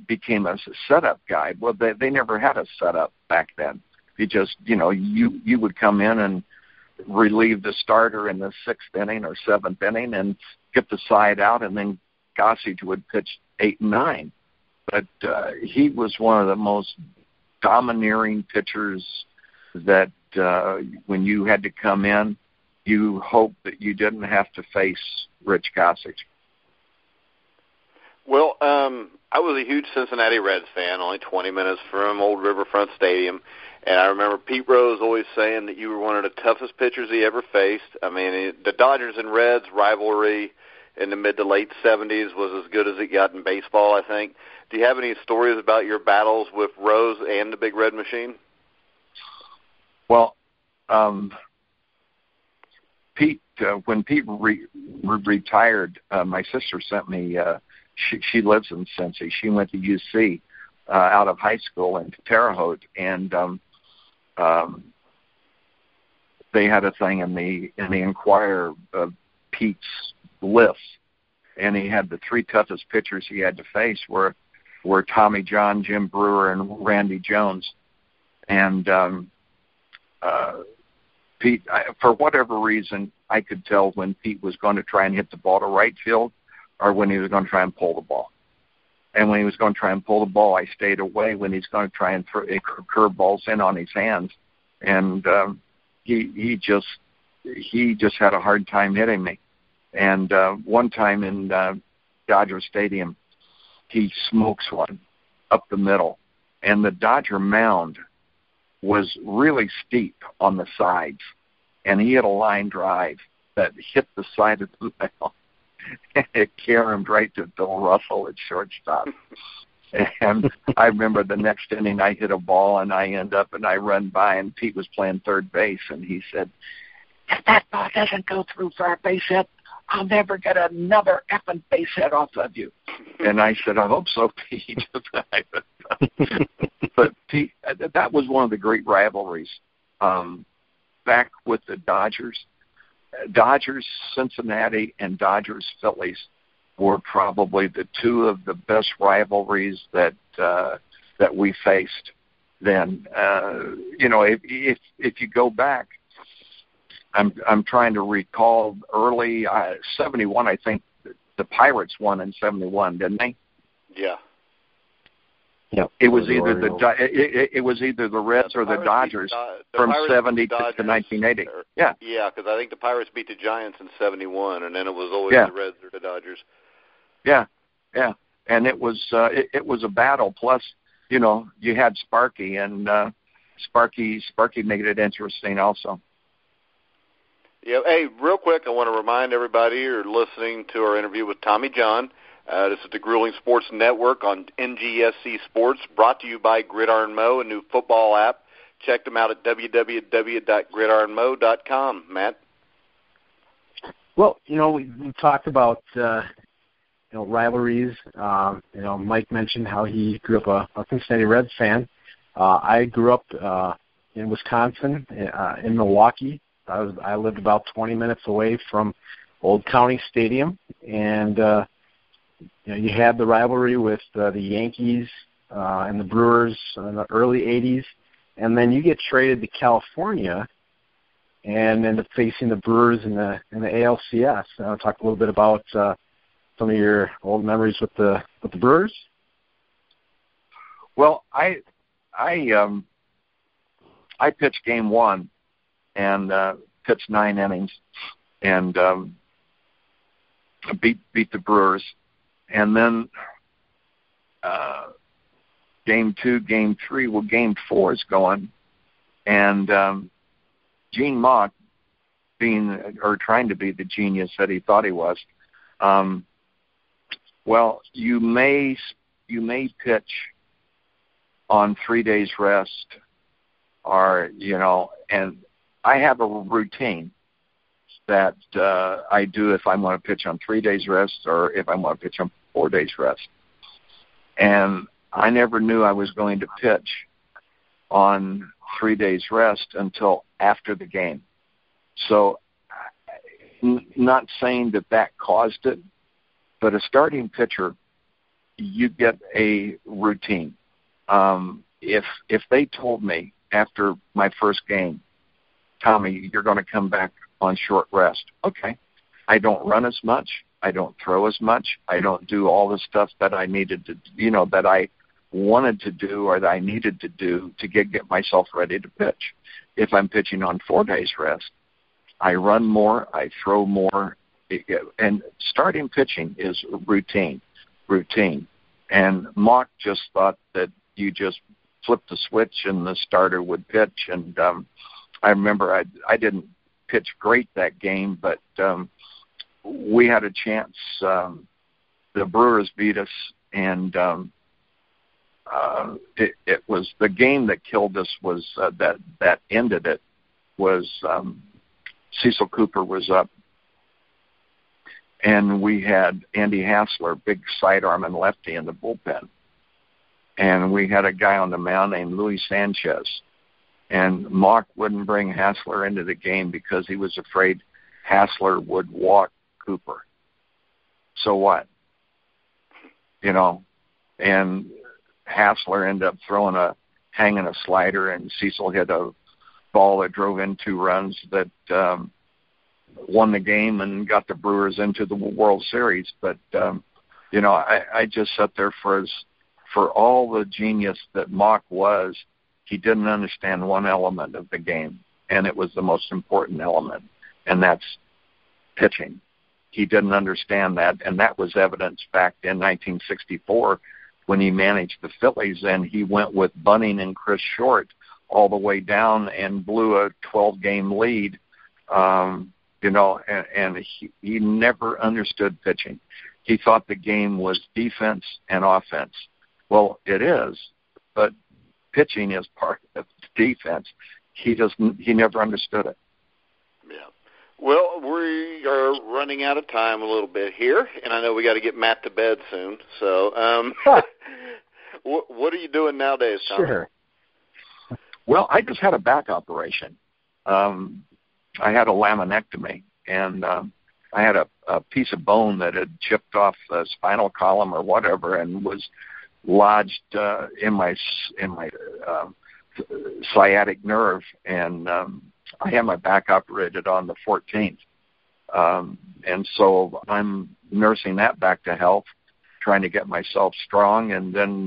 C: became a setup guy. Well, they never had a setup back then. He just, you would come in and relieve the starter in the 6th inning or 7th inning and get the side out, and then Gossage would pitch 8 and 9. But he was one of the most domineering pitchers that when you had to come in, you hoped that you didn't have to face Rich Gossage.
A: Well, I was a huge Cincinnati Reds fan, only 20 minutes from Old Riverfront Stadium. And I remember Pete Rose always saying that you were one of the toughest pitchers he ever faced. I mean, the Dodgers and Reds rivalry in the mid to late 70s was as good as it got in baseball, I think. Do you have any stories about your battles with Rose and the Big Red Machine?
C: Well, Pete, when Pete retired, my sister sent me, she lives in Cincy. She went to UC out of high school in Terre Haute, and they had a thing in the Enquirer of Pete's lists, and he had the 3 toughest pitchers he had to face were Tommy John, Jim Brewer, and Randy Jones. And Pete, for whatever reason, I could tell when Pete was going to try and hit the ball to right field or when he was going to try and pull the ball. And when he was going to try and pull the ball, I stayed away. When he's going to try and throw curve balls in on his hands, and he just had a hard time hitting me. And one time in Dodger Stadium, he smokes one up the middle, and the Dodger mound was really steep on the sides, and he hit a line drive that hit the side of the mound. It caromed right to Bill Russell at shortstop. And I remember the next inning I hit a ball, and I run by, and Pete was playing third base, and he said, "If that ball doesn't go through for a base hit, I'll never get another effing base hit off of you." And I said, "I hope so, Pete." But Pete, that was one of the great rivalries back with the Dodgers. Dodgers Cincinnati and Dodgers Phillies were probably the 2 of the best rivalries that we faced then. If you go back, I'm trying to recall early 71. I think the Pirates won in 71, didn't they?
A: Yeah.
B: Yeah.
C: It was either the Reds or the Dodgers from 70 to 1980. Yeah.
A: Yeah, because I think the Pirates beat the Giants in 71, and then it was always the Reds or the Dodgers.
C: Yeah, yeah, and it was a battle. Plus, you had Sparky, and Sparky made it interesting also.
A: Yeah. Hey, real quick, I want to remind everybody you're listening to our interview with Tommy John. This is the Grueling Sports Network on NGSC Sports, brought to you by Gridiron Mo, a new football app. Check them out at www.gridironmo.com. Matt?
B: Well, we talked about rivalries. Mike mentioned how he grew up a Cincinnati Reds fan. I grew up in Wisconsin, in Milwaukee. I lived about 20 minutes away from Old County Stadium, and you had the rivalry with the Yankees and the Brewers in the early 80s, and then you get traded to California and end up facing the Brewers in the ALCS. I'll talk a little bit about some of your old memories with the Brewers.
C: Well, I pitched game 1 and pitched 9 innings and beat the Brewers. And then game 2, game 3, game 4 is going, and Gene Mauch, trying to be the genius that he thought he was. You may pitch on 3 days rest, and I have a routine that I do if I want to pitch on 3 days rest or if I want to pitch on 4 days rest. And I never knew I was going to pitch on 3 days rest until after the game. So not saying that caused it, but a starting pitcher, you get a routine. If they told me after my first game, Tommy, you're going to come back on short rest. Okay. I don't run as much. I don't throw as much. I don't do all the stuff that I needed to, that I wanted to do or that I needed to do to get myself ready to pitch. If I'm pitching on 4 days rest, I run more, I throw more, and starting pitching is routine. And Mauch just thought that you just flip the switch and the starter would pitch. And I remember I didn't pitch great that game, but we had a chance. The Brewers beat us, and it was the game that killed us. Was that ended it? Was Cecil Cooper was up, and we had Andy Hassler, big sidearm and lefty, in the bullpen, and we had a guy on the mound named Luis Sanchez, and Mock wouldn't bring Hassler into the game because he was afraid Hassler would walk Cooper. So what? And Hassler ended up hanging a slider, and Cecil hit a ball that drove in 2 runs that won the game and got the Brewers into the World Series. But, I just sat there for all the genius that Mock was. He didn't understand one element of the game, and it was the most important element, and that's pitching. He didn't understand that, and that was evidenced back in 1964 when he managed the Phillies, and he went with Bunning and Chris Short all the way down and blew a 12-game lead, and he never understood pitching. He thought the game was defense and offense. Well, it is, but pitching is part of defense. He never understood it.
A: Yeah. Well, we are running out of time a little bit here, and I know we got to get Matt to bed soon. So, what are you doing nowadays, Tom?
B: Sure.
C: Well, I just had a back operation. I had a laminectomy, and I had a piece of bone that had chipped off the spinal column or whatever, and was lodged in my sciatic nerve, and I had my back operated on the 14th. And so I'm nursing that back to health, trying to get myself strong, and then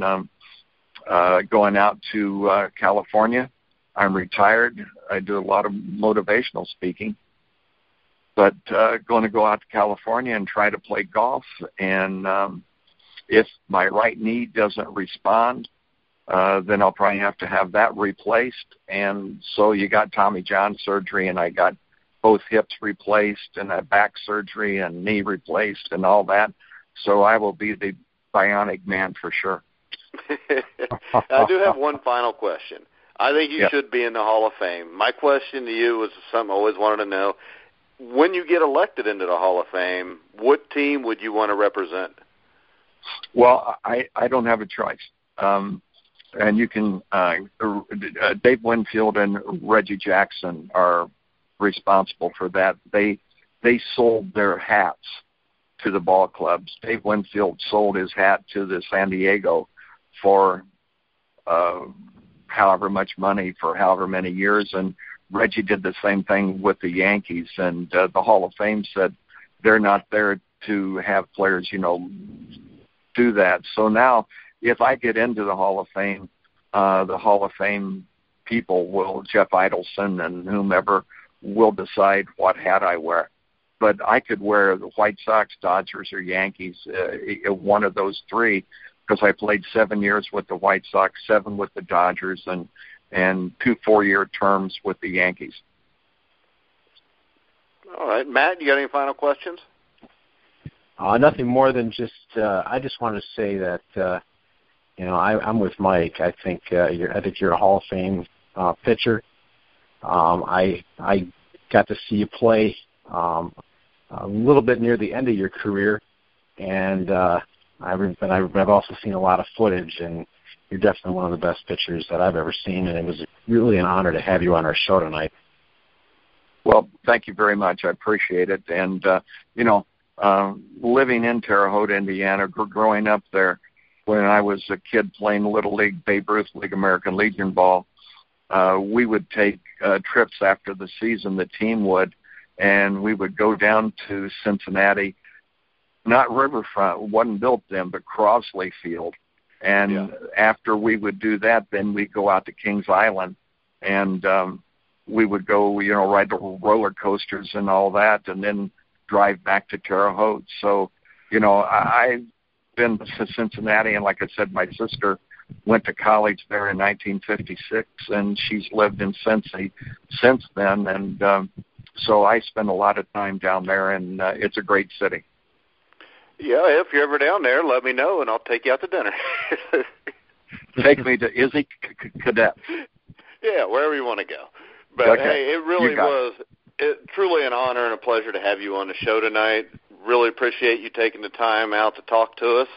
C: going out to California. I'm retired. I do a lot of motivational speaking, but going to go out to California and try to play golf. And if my right knee doesn't respond, then I'll probably have to have that replaced. And so you got Tommy John surgery, and I got both hips replaced, and a back surgery and knee replaced and all that. So I will be the bionic man for sure.
A: I do have one final question. I think you should be in the Hall of Fame. My question to you was something I always wanted to know. When you get elected into the Hall of Fame, what team would you want to represent?
C: Well, I don't have a choice. And you can Dave Winfield and Reggie Jackson are responsible for that. They sold their hats to the ball clubs. Dave Winfield sold his hat to the San Diego for however much money for however many years, and Reggie did the same thing with the Yankees. And the Hall of Fame said they're not there to have players, do that. So now, if I get into the Hall of Fame people will, Jeff Idelson and whomever, will decide what hat I wear. But I could wear the White Sox, Dodgers, or Yankees, one of those three, because I played 7 years with the White Sox, 7 with the Dodgers, and 2 4-year terms with the Yankees.
A: All right. Matt, you got any final questions?
B: Nothing more than just I just want to say that I'm with Mike. I think you're a Hall of Fame pitcher. I got to see you play a little bit near the end of your career, and I've also seen a lot of footage, and you're definitely one of the best pitchers that I've ever seen, and it was really an honor to have you on our show tonight.
C: Well, thank you very much. I appreciate it. And, living in Terre Haute, Indiana, growing up there, when I was a kid playing Little League, Babe Ruth League, American Legion ball, we would take trips after the season, the team would, and we would go down to Cincinnati, not Riverfront, wasn't built then, but Crosley Field. And after we would do that, then we'd go out to Kings Island, and we would go, ride the roller coasters and all that, and then drive back to Terre Haute. So, I've been to Cincinnati, and like I said, my sister went to college there in 1956, and she's lived in Cincy since then. And So I spend a lot of time down there, and it's a great city.
A: Yeah, if you're ever down there, let me know, and I'll take you out to dinner.
C: Take me to Izzy Cadet.
A: Yeah, wherever you want to go. But,
C: okay.
A: Hey, it really was truly an honor and a pleasure to have you on the show tonight. Really appreciate you taking the time out to talk to us.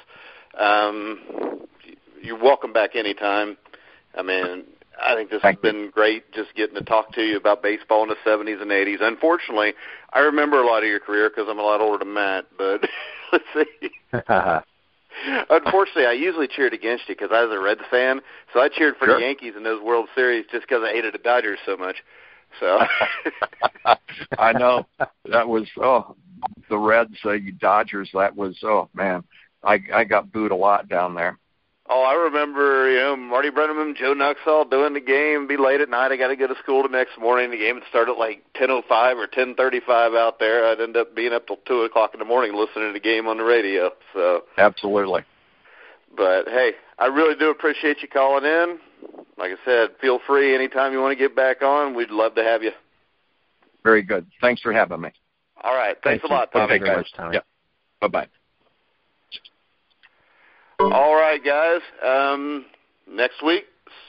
A: You're welcome back anytime. I mean, I think this has been great just getting to talk to you about baseball in the 70s and 80s. Unfortunately, I remember a lot of your career because I'm a lot older than Matt, but let's see. Unfortunately, I usually cheered against you because I was a Reds fan, so I cheered for the Yankees in those World Series just because I hated the Dodgers so much. So
C: I know. That was, the Reds, Dodgers, that was, man, I got booed a lot down there.
A: Oh, I remember, Marty Brennaman, Joe Nuxall doing the game, be late at night. I got to go to school the next morning. The game would start at like 10:05 or 10:35 out there. I'd end up being up till 2 o'clock in the morning listening to the game on the radio. So
C: absolutely.
A: But, hey, I really do appreciate you calling in. Like I said, feel free anytime you want to get back on. We'd love to have you.
C: Very good. Thanks for having me.
A: All right. Thanks a lot, Tommy.
B: Thank you very much, Tommy.
C: Yep. Bye-bye.
A: All right, guys. Next week,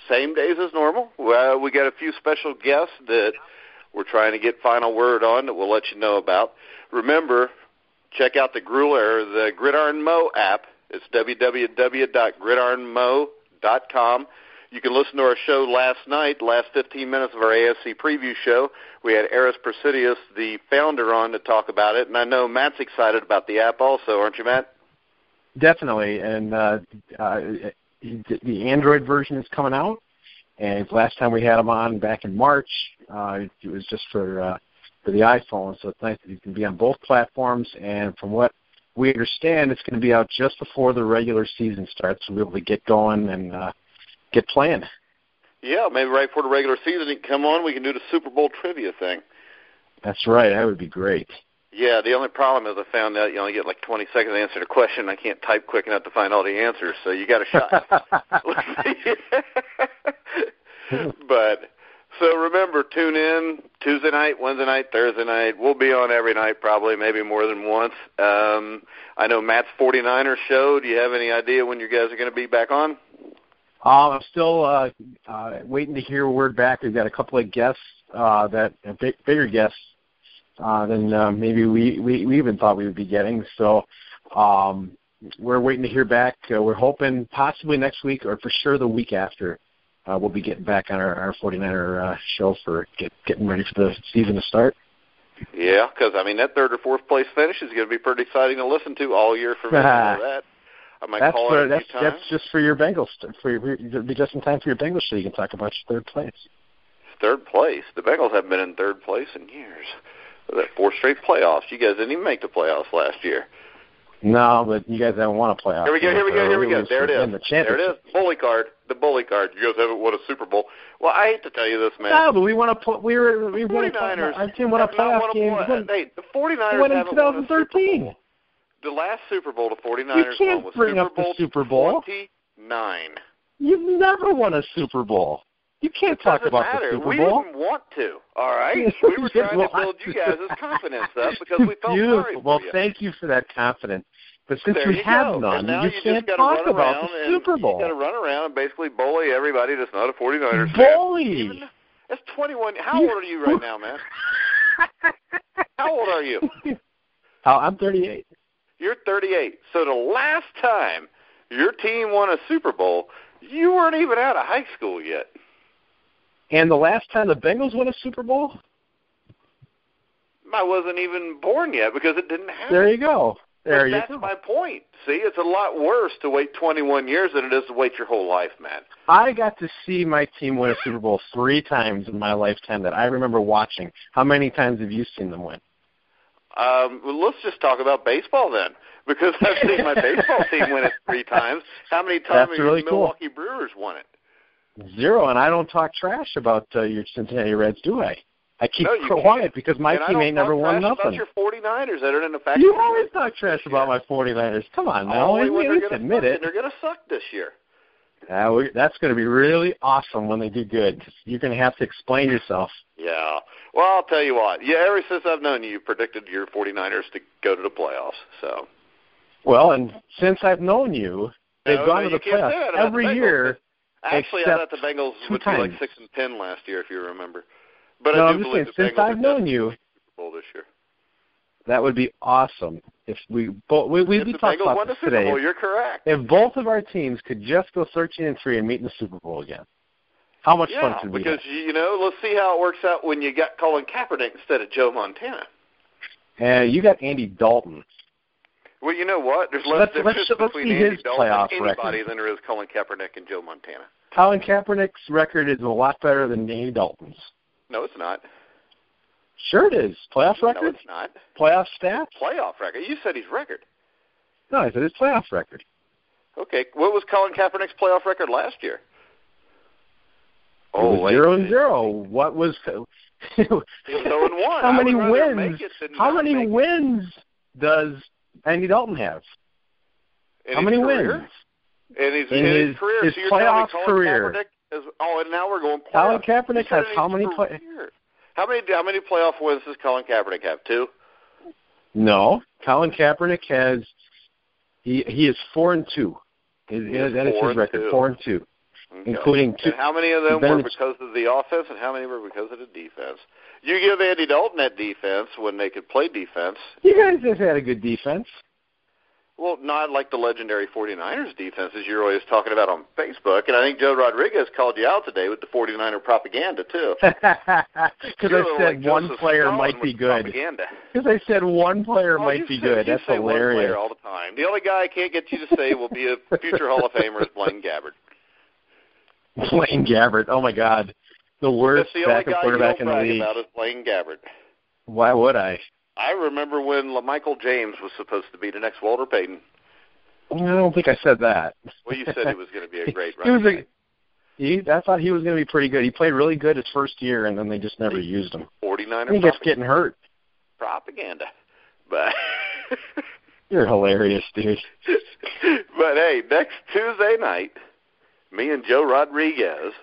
A: same days as normal. We got a few special guests that we're trying to get final word on that we'll let you know about. Remember, check out the Gridiron Mo app. It's www.gridironmo.com. You can listen to our show last night, the last 15 minutes of our AFC preview show. We had Aris Presidius, the founder, on to talk about it. And I know Matt's excited about the app also, aren't you, Matt?
B: Definitely, and the Android version is coming out. And last time we had them on back in March, it was just for the iPhone. So it's nice that you can be on both platforms. And from what we understand, it's going to be out just before the regular season starts, so we'll be able to get going and get playing.
A: Yeah, maybe right before the regular season, you can come on. We can do the Super Bowl trivia thing.
B: That's right. That would be great.
A: Yeah, the only problem is I found out you only get like 20 seconds to answer the question. I can't type quick enough to find all the answers, so you got a shot. But, so remember, tune in Tuesday night, Wednesday night, Thursday night. We'll be on every night probably, maybe more than once. I know Matt's 49ers show. Do you have any idea when you guys are going to be back on?
B: I'm still waiting to hear word back. We've got a couple of guests, bigger guests than maybe we even thought we would be getting. So we're waiting to hear back. We're hoping possibly next week or for sure the week after we'll be getting back on our 49er show for getting ready for the season to start.
A: Yeah, because, I mean, that third or fourth place finish is going to be pretty exciting to listen to all year for me. That. I might call it a few times.
B: That's just for your Bengals. It'll be just in time for your Bengals so you can talk about your third place.
A: Third place? The Bengals haven't been in third place in years. That 4 straight playoffs. You guys didn't even make the playoffs last year.
B: No, but you guys haven't won a playoff.
A: Here we go. There it is.
B: There
A: it is. The bully card. You guys haven't won a Super Bowl. Well, I hate to tell you this, man.
B: No, but we won a
A: our team won a playoff game. Hey, the 49ers
B: won in 2013.
A: The last Super Bowl the 49ers
B: won
A: was
B: bring up the Super Bowl
A: 29.
B: You've never won a Super Bowl. You can't talk about the Super Bowl.
A: We didn't want to, all right? We were trying to build you guys' confidence up because we felt sorry for you.
B: Well, thank you for that confidence. But since you have none, you can't talk about the Super Bowl.
A: You've got to run around and basically bully everybody that's not a 49ers
B: bully?
A: fan. That's 21. How old are you right now, man? How old are you?
B: I'm 38.
A: You're 38. So the last time your team won a Super Bowl, you weren't even out of high school yet.
B: And the last time the Bengals won a Super Bowl?
A: I wasn't even born yet because it didn't happen.
B: There you go.
A: That's my point. See, it's a lot worse to wait 21 years than it is to wait your whole life, man.
B: I got to see my team win a Super Bowl 3 times in my lifetime that I remember watching. How many times have you seen them win?
A: Well, let's just talk about baseball then, because I've seen my baseball team win it 3 times. How many times have the Milwaukee Brewers won it?
B: 0, and I don't talk trash about your Cincinnati Reds, do I? I keep quiet because my team ain't never won nothing.
A: About your 49ers that are in the factory.
B: You always talk trash about my 49ers. Come on now.
A: Admit it.
B: They're
A: going to suck this year.
B: That's going to be really awesome when they do good. You're going to have to explain yourself.
A: Yeah. Well, I'll tell you what. Yeah, ever since I've known you, you predicted your 49ers to go to the playoffs. So.
B: Well, and since I've known you, they've gone to the playoffs every year.
A: Actually, I thought the Bengals would be like 6-10 last year, if you remember. But
B: no,
A: I
B: do believe the Bengals since I've known you,
A: Super Bowl this year.
B: That would be awesome if we both. We talked about this today.
A: Bowl, you're correct.
B: If both of our teams could just go 13-3 and meet in the Super Bowl again, how much fun could we have?
A: Because let's see how it works out when you got Colin Kaepernick instead of Joe Montana.
B: And you got Andy Dalton.
A: Well, you know what? There's less difference between Andy Dalton and anybody than there is Colin Kaepernick and Joe Montana.
B: Colin Kaepernick's record is a lot better than Andy Dalton's.
A: No, it's not.
B: Sure it is. Playoff record?
A: No, it's not.
B: Playoff stats?
A: Playoff record. You said his record.
B: No, I said his playoff record.
A: Okay. What was Colin Kaepernick's playoff record last year?
B: It was 0-0. What was...
A: It was 0-1.
B: How many wins? How many wins does Andy Dalton have? How many wins?
A: In his career.
B: His
A: so you're
B: playoff
A: Colin
B: career.
A: And now we're going
B: Colin
A: playoff.
B: Kaepernick has how many
A: How many playoff wins does Colin Kaepernick have? 2?
B: No. Colin Kaepernick has he is 4-2. That is his record, 4-2. Okay. Including 2.
A: And how many of them were because of the offense and how many were because of the defense? You give Andy Dalton that defense when they could play defense.
B: You guys have had a good defense.
A: Well, not like the legendary 49ers defenses you're always talking about on Facebook. And I think Joe Rodriguez called you out today with the 49er propaganda, too.
B: Because I said one player might be good. Because I said one player might be good. That's hilarious.
A: One player all the time. The only guy I can't get you to say will be a future Hall of Famer is Blaine Gabbert.
B: Blaine Gabbert. Oh, my God. The worst backup quarterback in the league.
A: That's the only guy you don't brag about is Blaine Gabbert.
B: Why would I?
A: I remember when LaMichael James was supposed to be the next Walter Payton.
B: I don't think I said that.
A: Well, you said he was going to be a great running back.
B: I thought he was going to be pretty good. He played really good his first year, and then they just never used him.
A: 49er.
B: He kept getting hurt.
A: Propaganda. But
B: you're hilarious, dude.
A: But, hey, next Tuesday night, me and Joe Rodriguez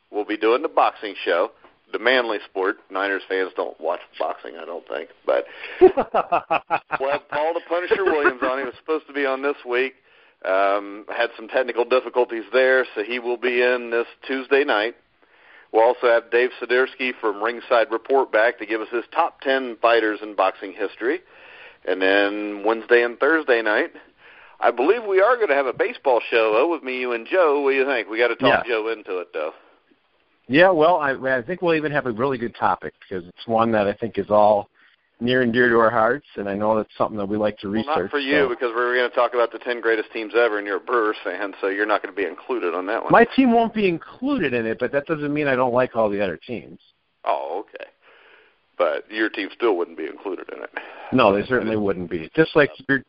A: will be doing the boxing show. The manly sport. Niners fans don't watch boxing, I don't think. But we'll have Paul the Punisher Williams on. He was supposed to be on this week. Had some technical difficulties there, so he will be in this Tuesday night. We'll also have Dave Sidersky from Ringside Report back to give us his top 10 fighters in boxing history. And then Wednesday and Thursday night, I believe we are going to have a baseball show with me, you, and Joe. What do you think? We got to talk Joe into it, though.
B: Yeah, well, I think we'll even have a really good topic because it's one that I think is all near and dear to our hearts, and I know that's something that we like to research.
A: Well, not for you, because we're going to talk about the 10 greatest teams ever, and you're a Brewers fan, so you're not going to be included on that one.
B: My team won't be included in it, but that doesn't mean I don't like all the other teams.
A: Oh, okay. But your team still wouldn't be included in it.
B: No, they certainly wouldn't be. Just like your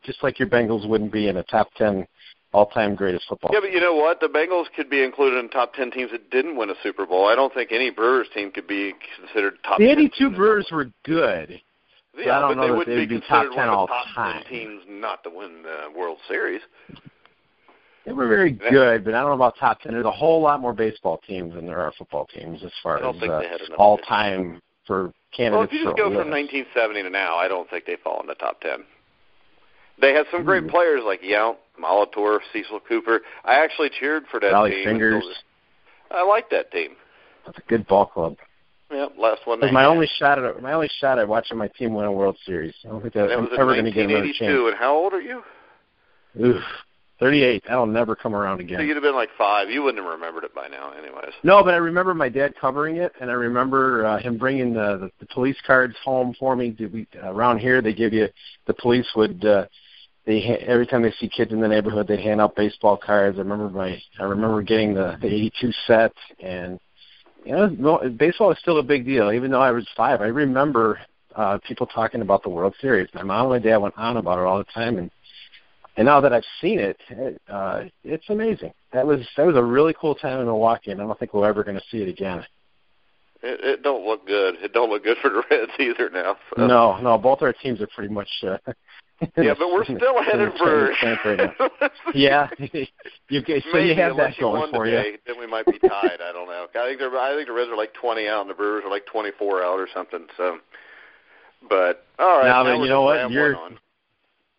B: Bengals wouldn't be in a top 10 all-time greatest football.
A: Yeah, but you know what? The Bengals could be included in top 10 teams that didn't win a Super Bowl. I don't think any Brewers team could be considered top 10.
B: The 82 Brewers were good.
A: Yeah,
B: but
A: they wouldn't be considered
B: one
A: of the top 10 teams not to win the World Series.
B: They were very good, but I don't know about top 10. There's a whole lot more baseball teams than there are football teams as far as all-time for candidates.
A: Well, if you just go from 1970 to now, I don't think they fall in the top 10. They had some great players like Yount, Molitor, Cecil Cooper. I actually cheered for that
B: Valley
A: team.
B: Fingers.
A: I liked that team.
B: That's a good ball club.
A: Yeah, last one.
B: It was my only shot at watching my team win a World Series. I don't think I'm ever going to get another chance.
A: And how old are you?
B: Oof, 38. That'll never come around again.
A: So you'd have been like 5. You wouldn't have remembered it by now, anyways.
B: No, but I remember my dad covering it, and I remember him bringing the police cards home for me. Around here, they give you the police would. Every time they see kids in the neighborhood, they'd hand out baseball cards. I remember getting the 82 set, and baseball is still a big deal. Even though I was 5, I remember people talking about the World Series. My mom and my dad went on about it all the time, and now that I've seen it, it's amazing. That was a really cool time in Milwaukee, and I don't think we're ever going to see it again.
A: It don't look good. It don't look good for the Reds either now. So.
B: No, both our teams are pretty much
A: Yeah, but we're still headed for.
B: Right yeah, so you have that going for
A: today,
B: you.
A: Then we might be tied. I don't know. I think the Reds are like 20 out, and the Brewers are like 24 out or something. So, but all right.
B: Now you know what?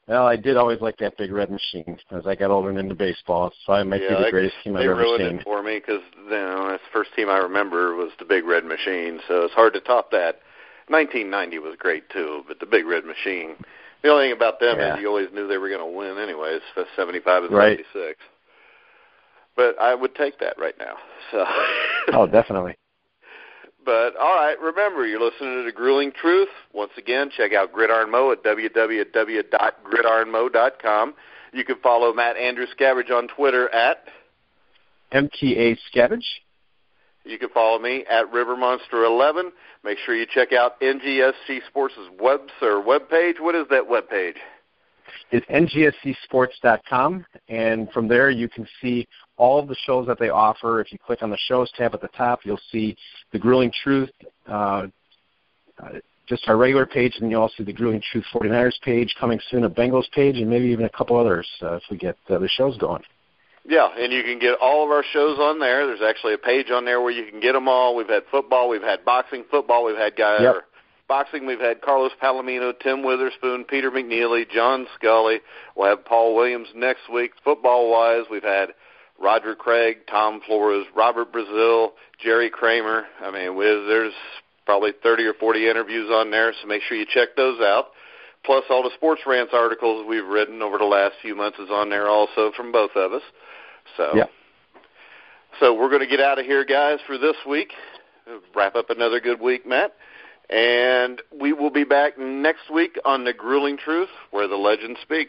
B: Well, I did always like that Big Red Machine as I got older and into baseball. So it might be the greatest team I've ever seen.
A: They ruined it for me because that's the first team I remember was the Big Red Machine. So it's hard to top that. 1990 was great too, but the Big Red Machine. The only thing about them is you always knew they were going to win anyways, 75 and 76. But I would take that right now. So.
B: Oh, definitely.
A: But, all right, remember, you're listening to The Grueling Truth. Once again, check out Gridiron Mo at www.gridironmo.com. You can follow Matt Andrew Scavage on Twitter at
B: MTA Scavage.
A: You can follow me at RiverMonster11. Make sure you check out NGSC Sports' webpage. What is that webpage?
B: It's ngscsports.com, and from there you can see all of the shows that they offer. If you click on the shows tab at the top, you'll see The Grueling Truth, just our regular page, and you'll also see The Grueling Truth 49ers page, coming soon a Bengals page, and maybe even a couple others if we get the shows going.
A: Yeah, and you can get all of our shows on there. There's actually a page on there where you can get them all. We've had football, we've had boxing, football, we've had guys.
B: Yep.
A: Boxing, we've had Carlos Palomino, Tim Witherspoon, Peter McNeely, John Scully. We'll have Paul Williams next week. Football-wise, we've had Roger Craig, Tom Flores, Robert Brazil, Jerry Kramer. I mean, there's probably 30 or 40 interviews on there, so make sure you check those out. Plus, all the Sports Rants articles we've written over the last few months is on there also from both of us. So, So we're going to get out of here, guys, for this week. Wrap up another good week, Matt. And we will be back next week on The Grueling Truth, where the legends speak.